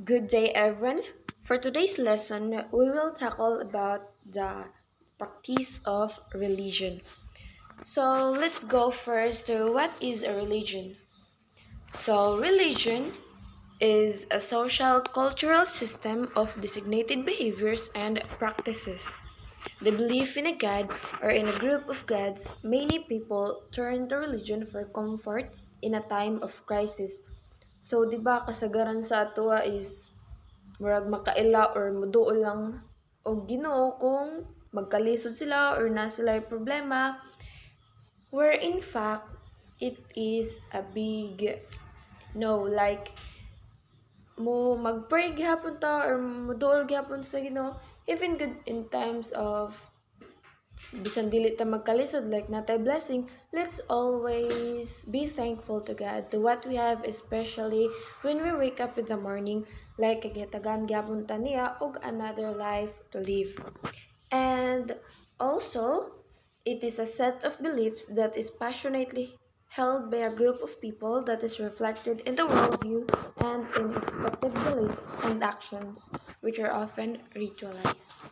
Good day, everyone. For today's lesson, we will tackle about the practice of religion. So let's go first to what is a religion. So religion is a social cultural system of designated behaviors and practices. The belief in a god or in a group of gods, many people turn to religion for comfort in a time of crisis. So, di ba, kasagaran sa ato is murag makaila or muduol lang og Ginoo kung magkalisod sila or na sila problema, where in fact it is a big no, like mo mag-pray gihapon ta or muduol gihapon sa Ginoo, even good in times of bisan dili ta magkalisod like natay blessing, let's always be thankful to God to what we have, especially when we wake up in the morning, like kagitagan gyapon ta niya og another life to live. And also, it is a set of beliefs that is passionately held by a group of people that is reflected in the worldview and in expected beliefs and actions, which are often ritualized.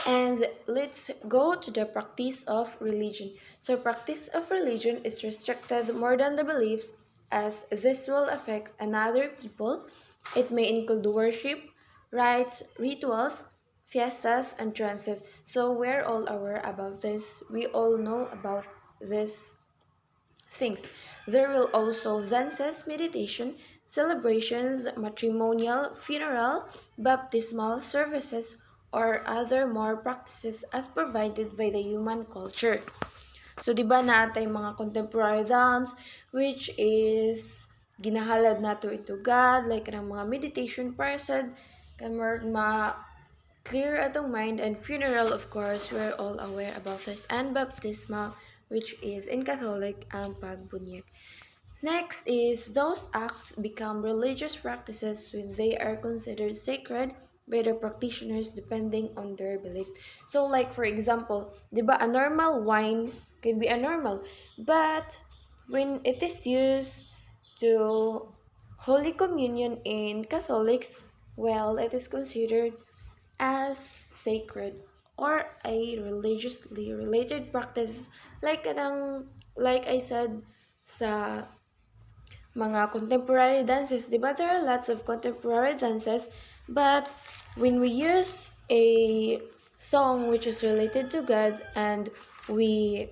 And let's go to the practice of religion. So, practice of religion is restricted more than the beliefs, as this will affect another people. It may include worship, rites, rituals, fiestas, and trances. So, we're all aware about this. We all know about this things. There will also dances, meditation, celebrations, matrimonial, funeral, baptismal services, or other more practices as provided by the human culture. So, di ba natay mga contemporary dance, which is ginahalad nato ito God, like ng mga meditation person, kan clear atong mind, and funeral, of course, we're all aware about this, and baptismal, which is in Catholic ang pagbunyag. Next is those acts become religious practices when they are considered sacred by the practitioners depending on their belief. So like for example, 'di ba a normal wine can be a normal, but when it is used to Holy Communion in Catholics, well, it is considered as sacred or a religiously related practice like I said sa mga contemporary dances, di ba? There are lots of contemporary dances, but when we use a song which is related to God and we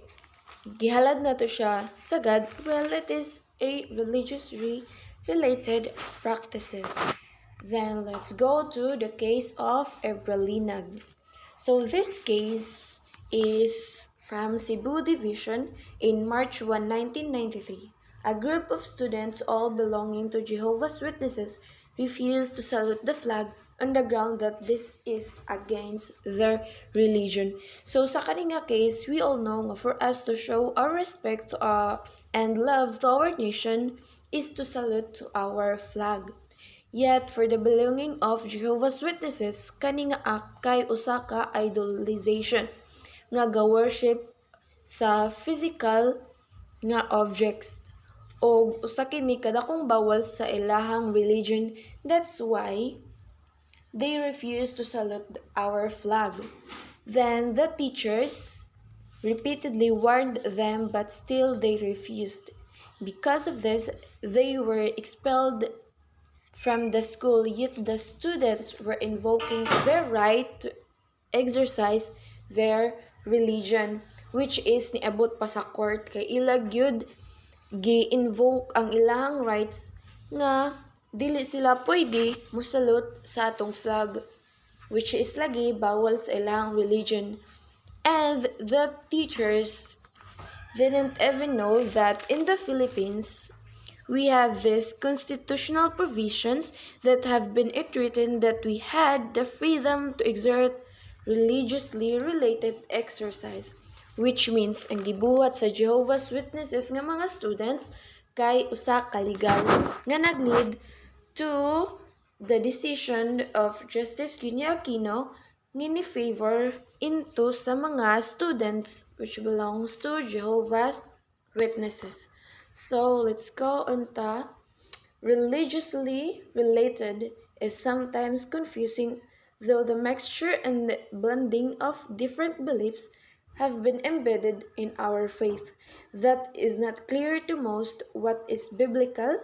gihalad na to siya sa God, well, it is a religiously related practices. Then let's go to the case of Ebralinag. So this case is from Cebu Division in March 1, 1993. A group of students, all belonging to Jehovah's Witnesses, refused to salute the flag on the ground that this is against their religion. So sa kaninga case, we all know nga for us to show our respect and love to our nation is to salute to our flag. Yet, for the belonging of Jehovah's Witnesses, kani nga act kay usa ka idolization nga ga-worship sa physical nga objects o usa kini kadakong bawal sa ilahang religion. That's why they refuse to salute our flag. Then the teachers repeatedly warned them, but still they refused. Because of this, they were expelled from the school, yet the students were invoking their right to exercise their religion, which is niabot pa sa court kay ilag gyud gi-invoke ang ilang rights nga dili sila pwede musalot sa atong flag, which is lagi bawal sa ilang religion. And the teachers didn't even know that in the Philippines we have these constitutional provisions that have been it written that we had the freedom to exert religiously related exercise, which means ang gibuhat sa Jehovah's Witnesses nga mga students kay usa ka legal nga naglead to the decision of Justice Ginny Aquino nga favor into sa mga students which belongs to Jehovah's Witnesses. So let's go on to religiously related is sometimes confusing, though the mixture and blending of different beliefs have been embedded in our faith. That is not clear to most what is biblical,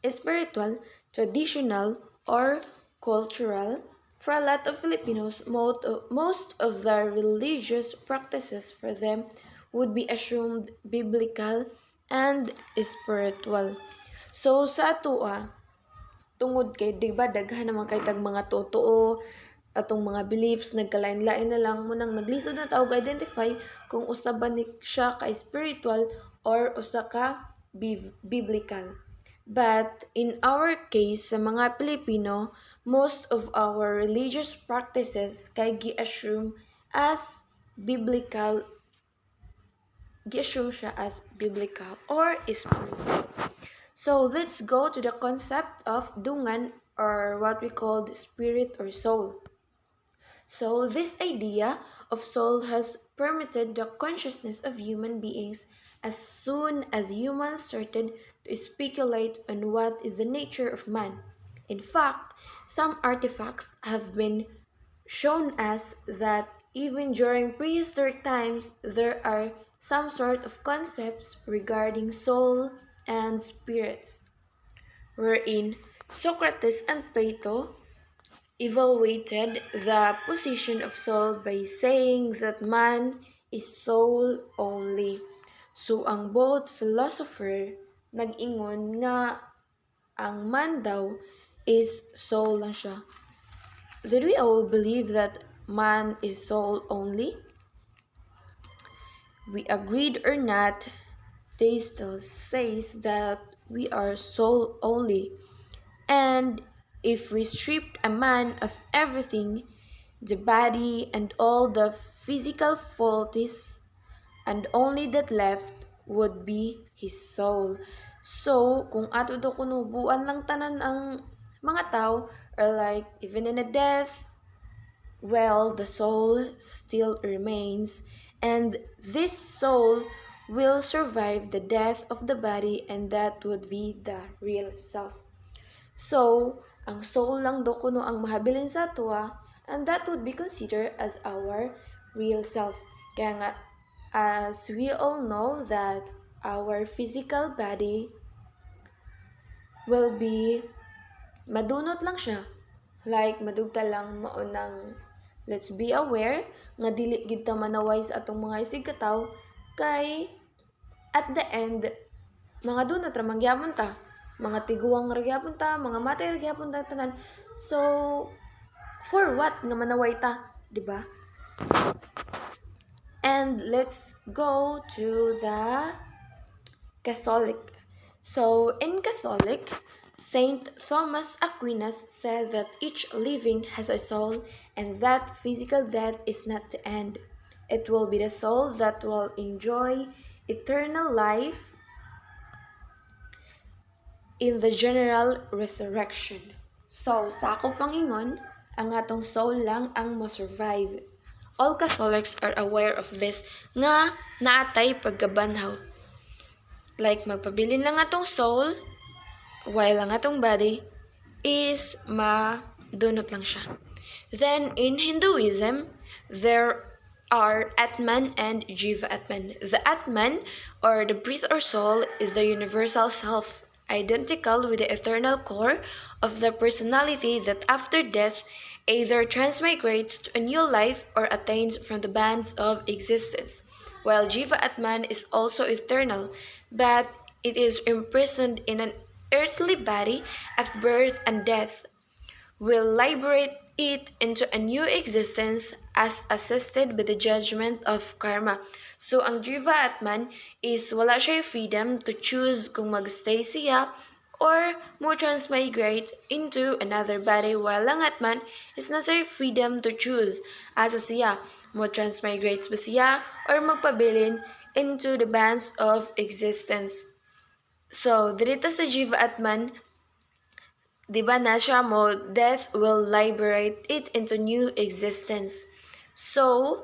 spiritual, traditional, or cultural. For a lot of Filipinos, most of the religious practices for them would be assumed biblical and spiritual. So sa atua, tungod kay di ba daghan naman kay tag mga totoo atong mga beliefs nagkalain-lain na lang mo nang naglisod na tawag identify kung usa ba ni siya ka spiritual or usa ka biblical. But in our case, sa mga Pilipino, most of our religious practices kay gi-assume as biblical, gi-assume siya as biblical or spiritual. So let's go to the concept of dungan, or what we call the spirit or soul. So this idea of soul has permeated the consciousness of human beings as soon as humans started to speculate on what is the nature of man. In fact, some artifacts have been shown us that even during prehistoric times there are some sort of concepts regarding soul and spirits, wherein Socrates and Plato evaluated the position of soul by saying that man is soul only. So ang both philosopher nag-ingon nga ang man daw is soul lang siya. Did we all believe that man is soul only? We agreed or not, they still says that we are soul only. And if we stripped a man of everything, the body and all the physical faulties, and only that left would be his soul. So, kung ato do kunubuan lang tanan ang mga tao, or like even in a death, well, the soul still remains, and this soul will survive the death of the body, and that would be the real self. So, ang soul lang do kuno ang mahabilin sa atua, and that would be considered as our real self. Kaya nga, as we all know that our physical body will be madunot lang siya. Like, madugta lang maunang let's be aware nga dili gid ta manaway sa atong mga isig kataw kay at the end mga dunot ra mangyapon ta, mga tiguang ra gyapon ta, mga matay ra gyapon ta tanan. So for what nga manaway ta, di ba? And let's go to the Catholic. So in Catholic, Saint Thomas Aquinas said that each living has a soul and that physical death is not the end. It will be the soul that will enjoy eternal life in the general resurrection. So, sa ako pangingon, ang atong soul lang ang mo-survive. All Catholics are aware of this nga naatay pagkabanhaw. Like, magpabilin lang atong soul, while ang atong body is madunot lang siya. Then, in Hinduism, there are Atman and Jiva Atman. The Atman, or the breath or soul, is the universal self, identical with the eternal core of the personality that after death either transmigrates to a new life or attains from the bands of existence. While Jiva Atman is also eternal, but it is imprisoned in an earthly body at birth and death, will liberate it into a new existence as assisted by the judgment of karma. So, ang Jiva Atman is wala siya freedom to choose kung magstay siya or mo transmigrate into another body, while ang Atman is nasa freedom to choose asa siya mo transmigrate ba siya or magpabilin into the bands of existence. So, dito sa Jiva Atman, di ba na siya mo, death will liberate it into new existence. So,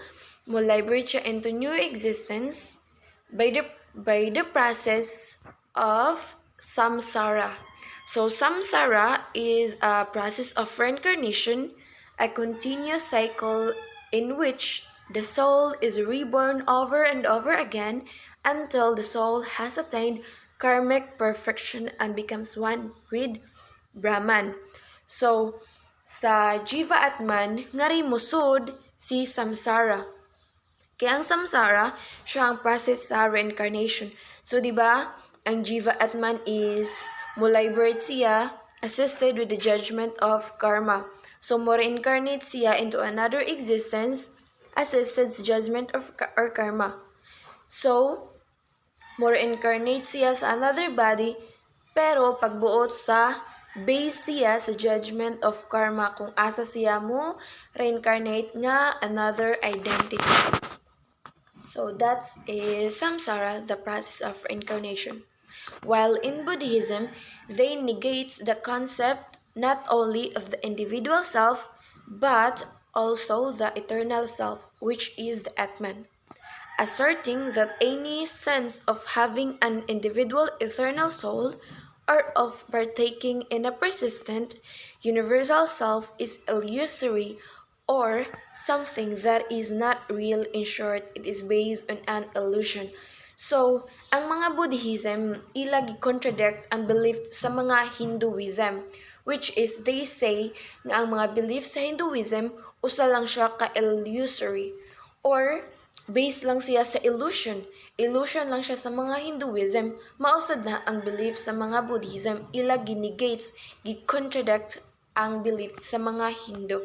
mo liberate siya into new existence by the process of samsara. So samsara is a process of reincarnation, a continuous cycle in which the soul is reborn over and over again until the soul has attained karmic perfection and becomes one with Brahman. So sa Jiva Atman, ngari musod si samsara. Kaya ang samsara, siya ang process sa reincarnation. So, di ba, ang Jiva Atman is mo-liberate siya, assisted with the judgment of karma. So, mo-reincarnate siya into another existence, assisted sa judgment of or karma. So, mo-reincarnate siya sa another body, pero pagbuot sa base siya sa judgment of karma kung asa siya mo reincarnate nga another identity. So that is samsara, the process of reincarnation. While in Buddhism, they negate the concept not only of the individual self, but also the eternal self, which is the Atman, asserting that any sense of having an individual eternal soul or of partaking in a persistent universal self is illusory or something that is not real. In short, it is based on an illusion. So, ang mga Buddhism ilagi contradict ang belief sa mga Hinduism, which is they say nga ang mga belief sa Hinduism usa lang siya ka illusory or based lang siya sa illusion. Illusion lang siya sa mga Hinduism, mausad na ang belief sa mga Buddhism ila ginegates, gi-contradict ang belief sa mga Hindu.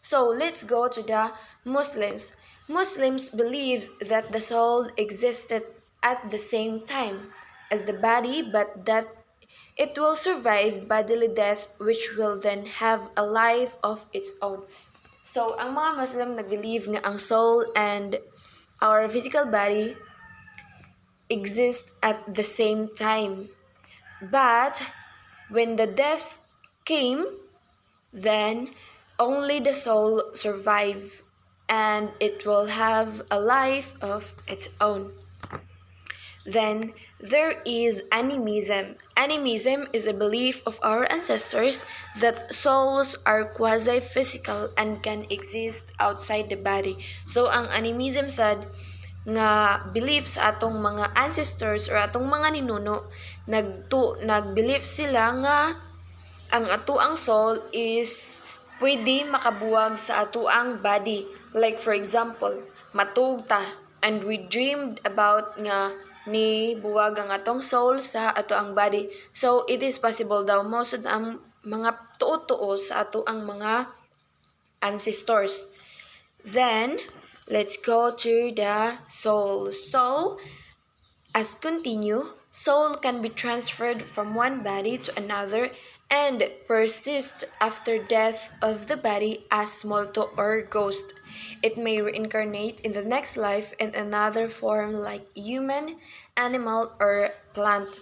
So let's go to the Muslims. Muslims believe that the soul existed at the same time as the body, but that it will survive bodily death, which will then have a life of its own. So, ang mga Muslim nag-believe nga ang soul and our physical body exist at the same time. But when the death came, then only the soul survive and it will have a life of its own. Then there is animism. Animism is a belief of our ancestors that souls are quasi-physical and can exist outside the body. So ang animism sad nga belief sa atong mga ancestors or atong mga ninuno nagbelief sila nga ang atuang soul is pwede makabuwag sa atuang body. Like for example, matug ta and we dreamed about nga ni buwag ang atong soul sa atoang body. So it is possible daw most of ang mga tuo-tuo sa atoang mga ancestors. Then let's go to the soul. So as continue, soul can be transferred from one body to another and persist after death of the body as multo or ghost. It may reincarnate in the next life in another form like human, animal, or plant.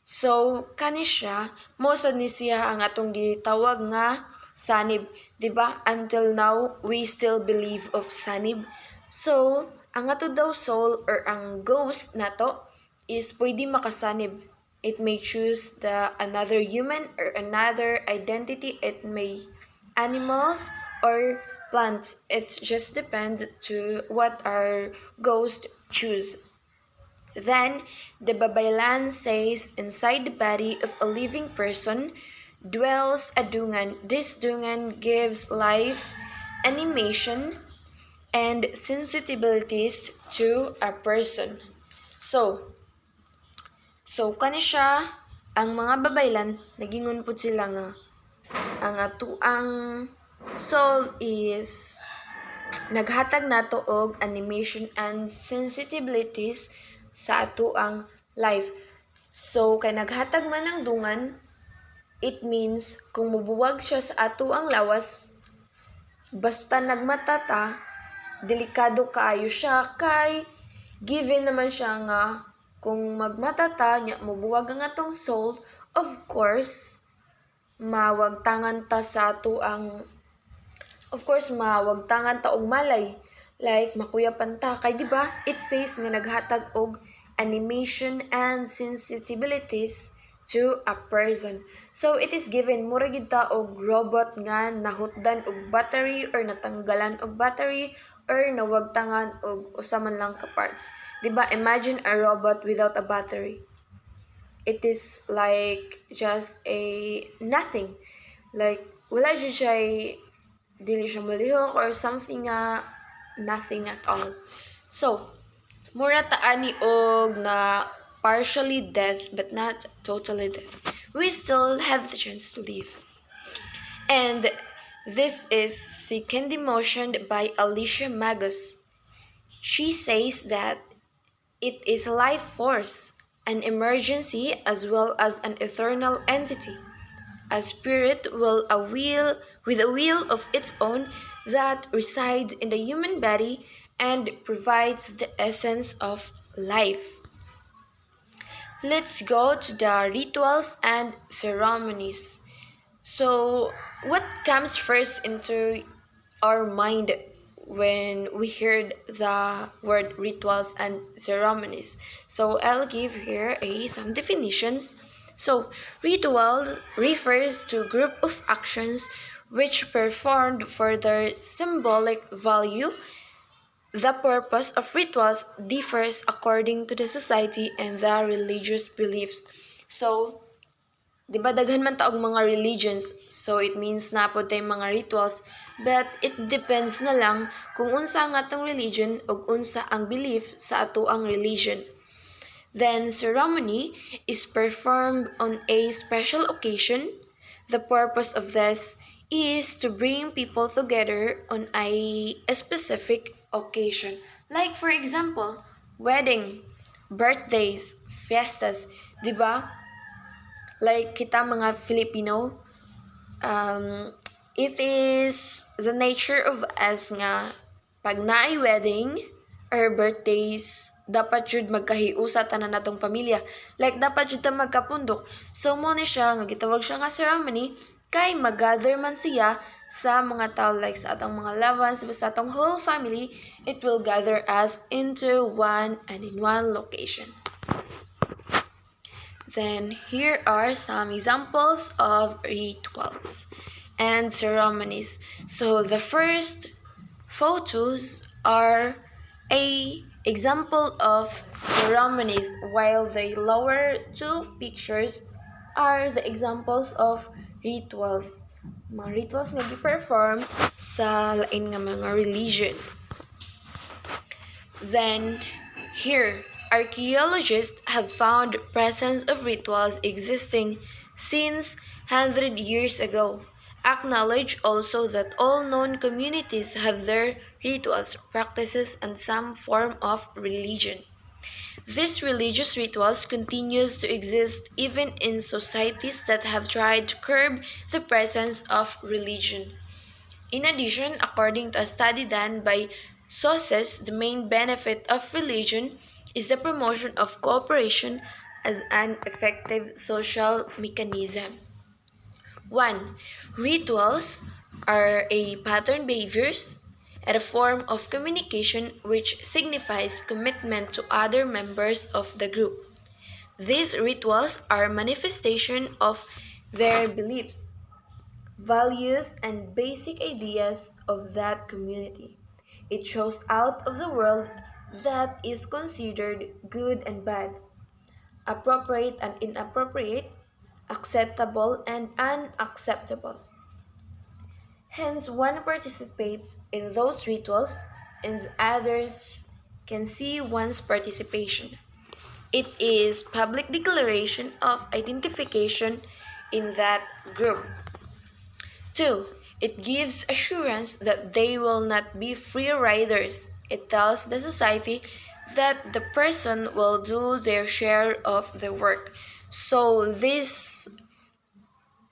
So, kani siya, mosad ni siya ang atong gitawag nga sanib. Diba? Until now, we still believe of sanib. So, ang ato daw soul or ang ghost nato is pwede makasanib. It may choose the another human or another identity. It may animals or plants. It just depends to what our ghost choose. Then the Babaylan says inside the body of a living person dwells a dungan. This dungan gives life, animation, and sensitibilities to a person. So kani siya ang mga babaylan nagingon pud sila nga ang atuang soul is naghatag nato og animation and sensitibilities sa atuang life. So kay naghatag man ang dungan, it means kung mubuwag siya sa atuang lawas, basta nagmatata, delikado kaayo siya kay given naman siya nga kung magmatata nya mubuwag ang atong soul, of course mawagtangan ta sa atuang mawagtangan ta og malay, like makuyapan ta kay di ba it says nga naghatag og animation and sensitibilities to a person. So it is given mura gid ta og robot nga nahutdan og battery or natanggalan og battery or nawagtangan og usa man lang ka parts. Diba? Imagine a robot without a battery. It is like just a nothing. Like wala jud siya dili siya malihok or something nga nothing at all. So, mura ta ani og na partially dead but not totally dead. We still have the chance to live. And this is second emotion by Alicia Magus. She says that it is a life force, an emergency as well as an eternal entity, a spirit with a will of its own that resides in the human body and provides the essence of life. Let's go to the rituals and ceremonies. So, what comes first into our mind when we heard the word rituals and ceremonies? So, I'll give here some definitions. So, ritual refers to a group of actions which performed for their symbolic value. The purpose of rituals differs according to the society and the religious beliefs. So, di ba daghan man taog mga religions, so it means na po tayong mga rituals, but it depends na lang kung unsa ang atong religion o unsa ang belief sa ato ang religion. Then, ceremony is performed on a special occasion. The purpose of this is to bring people together on a specific occasion. Like, for example, wedding, birthdays, fiestas, di ba? Like, kita mga Filipino, it is the nature of us nga pag naay wedding or birthdays, dapat jud magkahiusa tanan natong pamilya. Like dapat jud ta magkapundok. So mo ni siya nga gitawag siya nga ceremony kay mag-gather man siya sa mga tao like sa atong mga loved ones, sa atong whole family, it will gather us into one and in one location. Then here are some examples of rituals and ceremonies. So the first photos are a example of ceremonies, while the lower two pictures are the examples of rituals. Mga rituals nga gi-perform sa lain nga mga religion. Then, here, archaeologists have found presence of rituals existing since 100 years ago. Acknowledge also that all known communities have their rituals, practices, and some form of religion. These religious rituals continues to exist even in societies that have tried to curb the presence of religion. In addition, according to a study done by SOCES, the main benefit of religion is the promotion of cooperation as an effective social mechanism. 1. Rituals are a pattern behaviors and a form of communication which signifies commitment to other members of the group. These rituals are manifestation of their beliefs, values, and basic ideas of that community. It shows out of the world that is considered good and bad, appropriate and inappropriate, acceptable and unacceptable. Hence, one participates in those rituals and others can see one's participation. It is public declaration of identification in that group. 2. It gives assurance that they will not be free riders. It tells the society that the person will do their share of the work. So this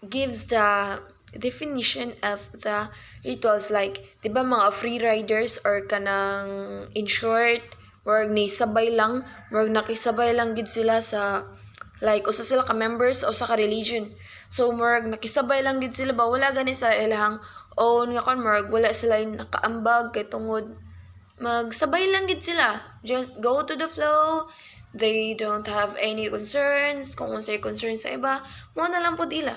gives the definition of the rituals, like di ba mga free riders or kanang in short or ni sabay lang or nakisabay lang gid sila sa like usa sila ka members o sa ka religion. So murag nakisabay lang gid sila ba, wala gani sa ilahang own nga kon murag wala sila nakaambag kay tungod magsabay lang gid sila, just go to the flow, They don't have any concerns. Kung unsay concerns sa iba, mo na lang pod ila.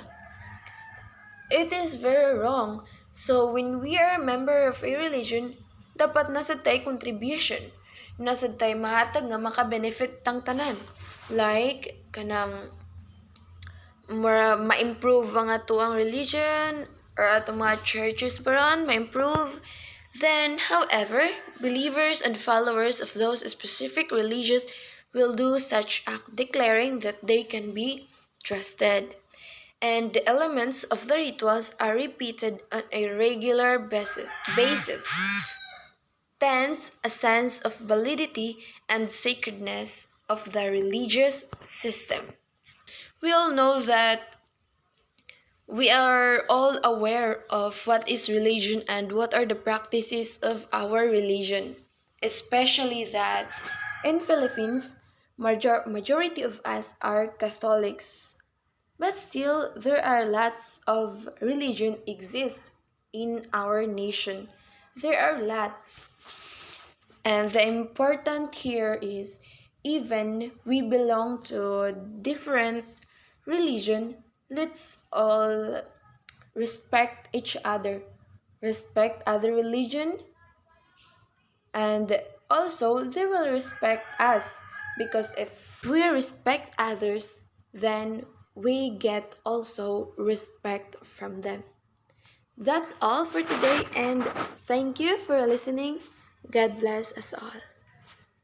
It is very wrong. So when we are a member of a religion, dapat nasa tay contribution. Nasa tay mahatag nga maka-benefit tang tanan. Like, kanang ma-improve ang ato ang religion or ato mga churches baron ma-improve. Then, however, believers and followers of those specific religions will do such act declaring that they can be trusted. And the elements of the rituals are repeated on a regular basis, tends a sense of validity and sacredness of the religious system. We all know that we are all aware of what is religion and what are the practices of our religion, especially that in Philippines, majority of us are Catholics. But still, there are lots of religion exist in our nation. There are lots. And the important here is even we belong to different religion, let's all respect each other, respect other religion, and also they will respect us because if we respect others, then we get also respect from them. That's all for today, and thank you for listening. God bless us all.